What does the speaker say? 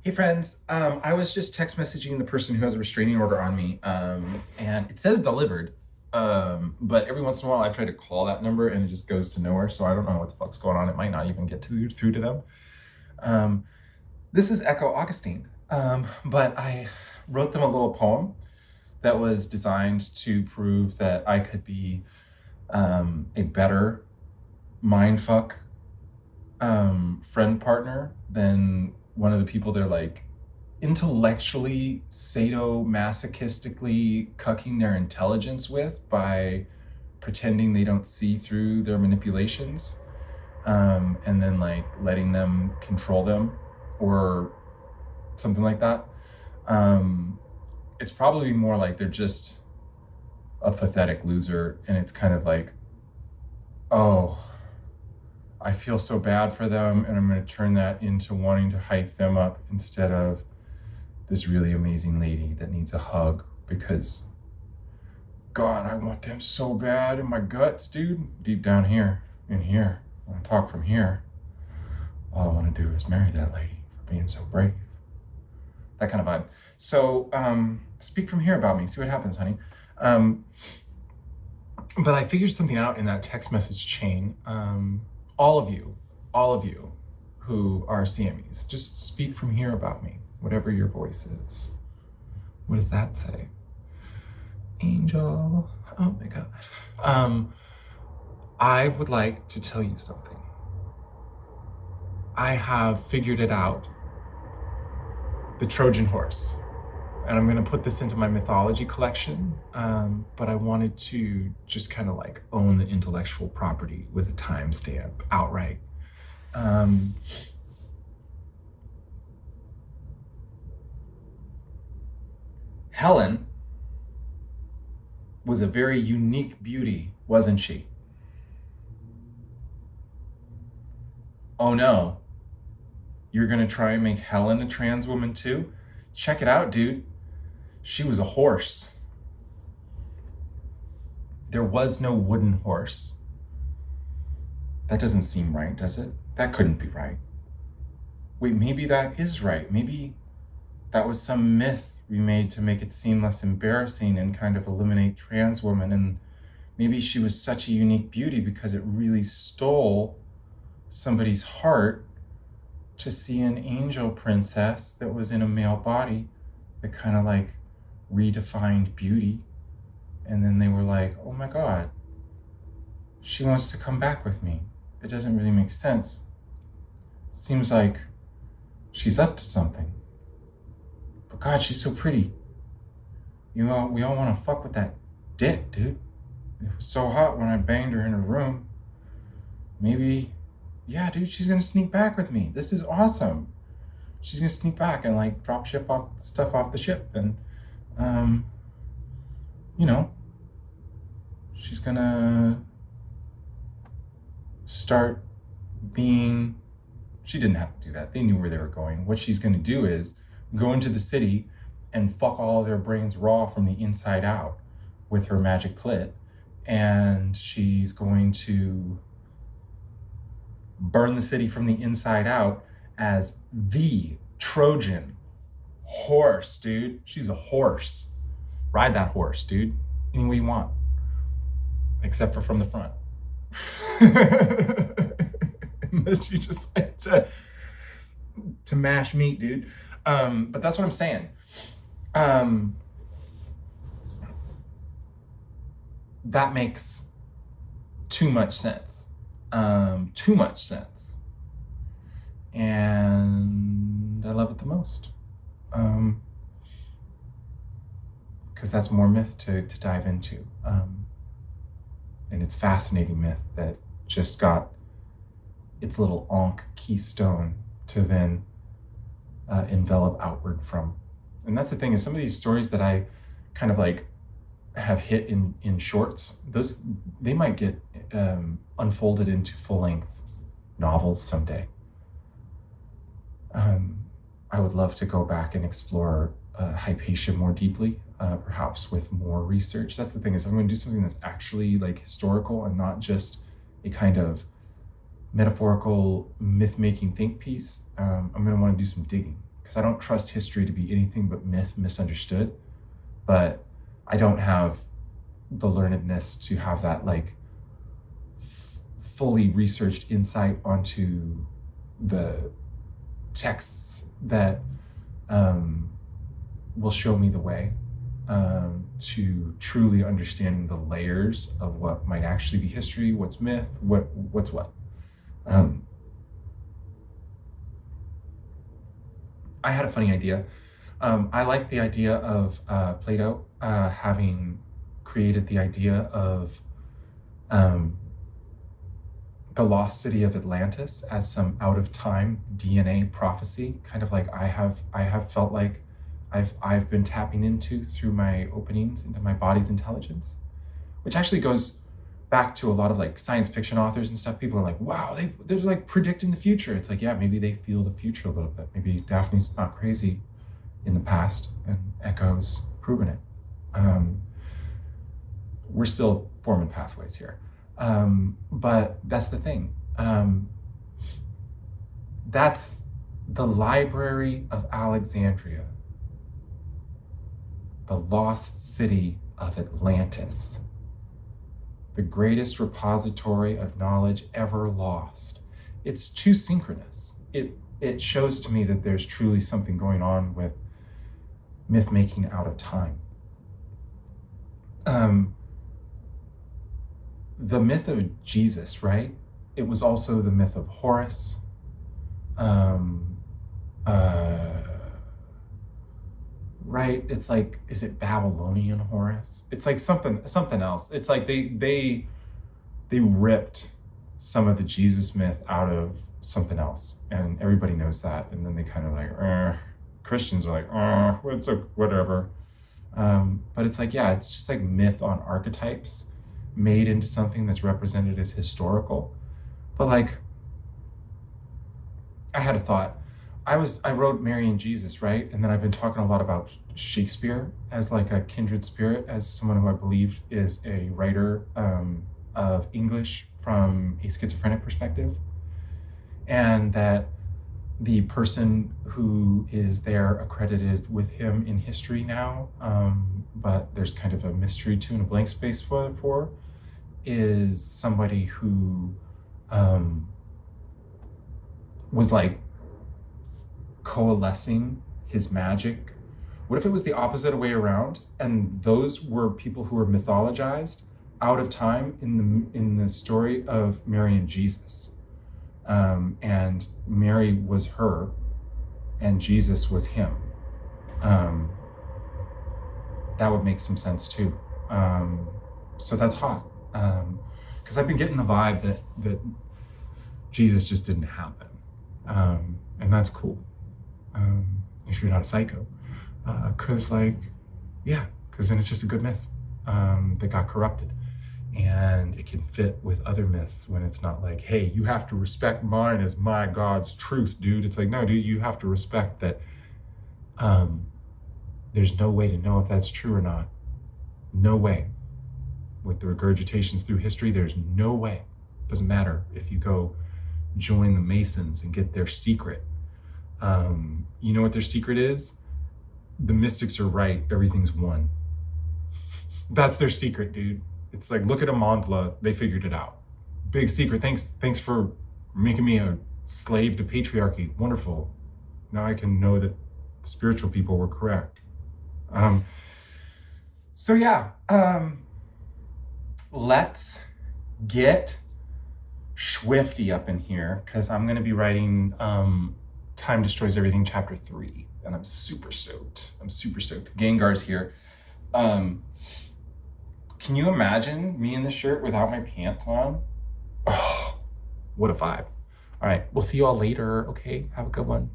Hey friends, I was just text messaging the person who has a restraining order on me, and it says delivered, but every once in a while I try to call that number and it just goes to nowhere, so I don't know what the fuck's going on. It might not even get through to them. Um, this is Echo Augustine, but I wrote them a little poem that was designed to prove that I could be a better mindfuck friend partner than one of the people they're like intellectually sadomasochistically cucking their intelligence with by pretending they don't see through their manipulations, and then like letting them control them or something like that. um, it's probably more like they're just a pathetic loser, and it's kind of like, oh, I feel so bad for them, and I'm going to turn that into wanting to hype them up instead of this really amazing lady that needs a hug because, God, I want them so bad in my guts, dude. Deep down here, in here, when I talk from here, all I want to do is marry that lady for being so brave. That kind of vibe. So, speak from here about me. See what happens, honey. Um, but I figured something out in that text message chain. All of you, all of you who are CMEs, just speak from here about me, whatever your voice is. What does that say? Angel. Oh my God. I would like to tell you something. I have figured it out. The Trojan horse. And I'm going to put this into my mythology collection, but I wanted to just kind of like own the intellectual property with a timestamp outright. Helen was a very unique beauty, wasn't she? Oh no, you're gonna try and make Helen a trans woman too? Check it out, dude. She was a horse. There was no wooden horse. That doesn't seem right, does it? That couldn't be right. Wait, maybe that is right. Maybe that was some myth we made to make it seem less embarrassing and kind of eliminate trans women. And maybe she was such a unique beauty because it really stole somebody's heart to see an angel princess that was in a male body that kind of like redefined beauty. And then they were like, oh my God, she wants to come back with me. It doesn't really make sense. Seems like she's up to something. But God, she's so pretty. We all want to fuck with that dick, dude. It was so hot when I banged her in her room. Maybe, yeah, dude, she's gonna sneak back with me. This is awesome. She's gonna sneak back and like drop stuff off the ship, and you know, she's gonna start being. She didn't have to do that. They knew where they were going. What she's gonna do is go into the city and fuck all of their brains raw from the inside out with her magic clit, and she's going to burn the city from the inside out as the Trojan horse, dude. She's a horse. Ride that horse, dude. Any way you want. Except for from the front. Unless you just like to mash meat, dude. But that's what I'm saying. That makes too much sense. Too much sense. And I love it the most. Because that's more myth to dive into. And it's fascinating myth that just got its little Ankh keystone to then envelop outward from. And that's the thing, is some of these stories that I kind of like have hit in shorts, those they might get unfolded into full-length novels someday. I would love to go back and explore Hypatia more deeply, perhaps with more research. That's the thing, is I'm going to do something that's actually like historical and not just a kind of metaphorical myth-making think piece. I'm going to want to do some digging, because I don't trust history to be anything but myth misunderstood. But I don't have the learnedness to have that like fully researched insight onto the texts that will show me the way to truly understanding the layers of what might actually be history, what's myth, what's what. I had a funny idea. I like the idea of Plato having created the idea of the lost city of Atlantis as some out of time DNA prophecy, kind of like I have felt like I've been tapping into through my openings into my body's intelligence, which actually goes back to a lot of like science fiction authors and stuff. People are like, wow, they're like predicting the future. It's like, yeah, maybe they feel the future a little bit. Maybe Daphne's not crazy in the past, and Echo's proven it. We're still forming pathways here. But that's the thing. That's the Library of Alexandria, the lost city of Atlantis, the greatest repository of knowledge ever lost. It's too synchronous. It shows to me that there's truly something going on with myth making out of time. The myth of Jesus, right? It was also the myth of Horus. Right? It's like, is it Babylonian Horus? It's like something else. It's like they ripped some of the Jesus myth out of something else, and everybody knows that. And then they kind of like, Christians are like, what's whatever. But it's like, yeah, it's just like myth on archetypes made into something that's represented as historical. But like, I had a thought. I wrote Mary and Jesus, right? And then I've been talking a lot about Shakespeare as like a kindred spirit, as someone who I believe is a writer of English from a schizophrenic perspective. And that the person who is there accredited with him in history now, but there's kind of a mystery to and a blank space for is somebody who was like coalescing his magic. What if it was the opposite way around, and those were people who were mythologized out of time in the story of Mary and Jesus, and Mary was her and Jesus was him. That would make some sense too. So that's hot, because I've been getting the vibe that Jesus just didn't happen, and that's cool. If you're not a psycho, because then it's just a good myth that got corrupted, and it can fit with other myths when it's not like, hey, you have to respect mine as my God's truth, dude. It's like, no, dude, you have to respect that there's no way to know if that's true or not. No way. With the regurgitations through history, there's no way. It doesn't matter if you go join the Masons and get their secret. You know what their secret is? The mystics are right, everything's one. That's their secret, dude. It's like, look at Amandla, they figured it out. Big secret. Thanks for making me a slave to patriarchy. Wonderful. Now I can know that spiritual people were correct. Let's get Swifty up in here, because I'm going to be writing Time Destroys Everything Chapter 3, and I'm super stoked. Gengar's here. Can you imagine me in this shirt without my pants on? Oh, what a vibe. All right, we'll see you all later. Okay, have a good one.